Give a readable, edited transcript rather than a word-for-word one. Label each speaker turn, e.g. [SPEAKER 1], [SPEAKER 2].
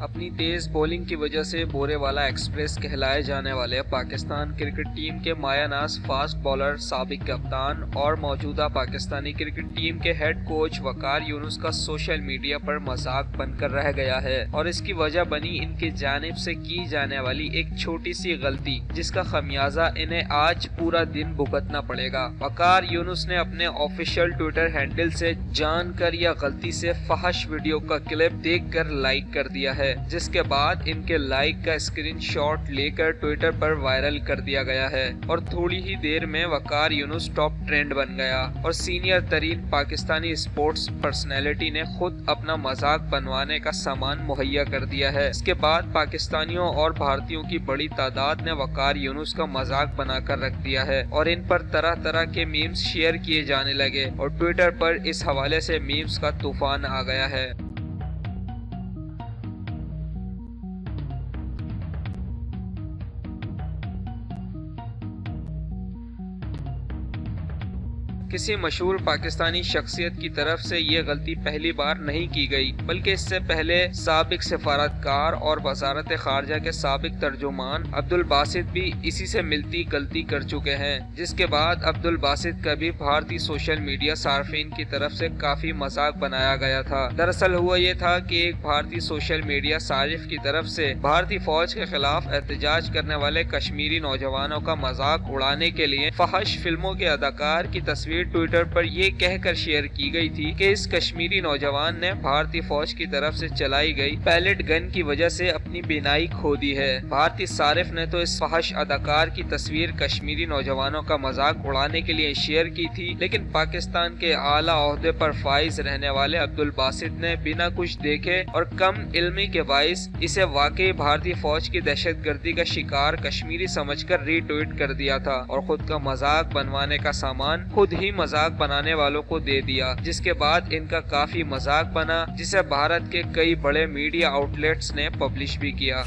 [SPEAKER 1] اپنی تیز بولنگ کی وجہ سے بورے والا ایکسپریس کہلائے جانے والے پاکستان کرکٹ ٹیم کے مایہ ناز فاسٹ بالر، سابق کپتان اور موجودہ پاکستانی کرکٹ ٹیم کے ہیڈ کوچ وقار یونس کا سوشل میڈیا پر مذاق بن کر رہ گیا ہے، اور اس کی وجہ بنی ان کی جانب سے کی جانے والی ایک چھوٹی سی غلطی، جس کا خمیازہ انہیں آج پورا دن بھگتنا پڑے گا۔ وقار یونس نے اپنے آفیشیل ٹویٹر ہینڈل سے جان کر یا غلطی سے فحش ویڈیو کا کلپ دیکھ کر لائک کر دیا ہے، جس کے بعد ان کے لائک کا اسکرین شاٹ لے کر ٹویٹر پر وائرل کر دیا گیا ہے، اور تھوڑی ہی دیر میں وقار یونس ٹاپ ٹرینڈ بن گیا، اور سینئر ترین پاکستانی اسپورٹس پرسنالٹی نے خود اپنا مذاق بنوانے کا سامان مہیا کر دیا ہے۔ اس کے بعد پاکستانیوں اور بھارتیوں کی بڑی تعداد نے وقار یونس کا مذاق بنا کر رکھ دیا ہے، اور ان پر طرح طرح کے میمز شیئر کیے جانے لگے، اور ٹویٹر پر اس حوالے سے میمز کا طوفان آ گیا ہے۔ کسی مشہور پاکستانی شخصیت کی طرف سے یہ غلطی پہلی بار نہیں کی گئی، بلکہ اس سے پہلے سابق سفارتکار اور وزارت خارجہ کے سابق ترجمان عبدالباسط بھی اسی سے ملتی غلطی کر چکے ہیں، جس کے بعد عبدالباسط کا بھی بھارتی سوشل میڈیا صارفین کی طرف سے کافی مذاق بنایا گیا تھا۔ دراصل ہوا یہ تھا کہ ایک بھارتی سوشل میڈیا صارف کی طرف سے بھارتی فوج کے خلاف احتجاج کرنے والے کشمیری نوجوانوں کا مذاق اڑانے کے لیے فحش فلموں کے اداکار کی تصویر ٹویٹر پر یہ کہہ کر شیئر کی گئی تھی کہ اس کشمیری نوجوان نے بھارتی فوج کی طرف سے چلائی گئی پیلٹ گن کی وجہ سے اپنی بینائی کھو دی ہے۔ بھارتی صارف نے تو اس فحش اداکار کی تصویر کشمیری نوجوانوں کا مذاق اڑانے کے لیے شیئر کی تھی، لیکن پاکستان کے اعلیٰ عہدے پر فائز رہنے والے عبدالباسط نے بنا کچھ دیکھے اور کم علمی کے باعث اسے واقعی بھارتی فوج کی دہشت گردی کا شکار کشمیری سمجھ کر ری ٹویٹ کر دیا تھا، اور خود کا مذاق بنوانے کا سامان خود ہی مذاق بنانے والوں کو دے دیا، جس کے بعد ان کا کافی مذاق بنا، جسے بھارت کے کئی بڑے میڈیا آؤٹ لیٹس نے پبلش بھی کیا۔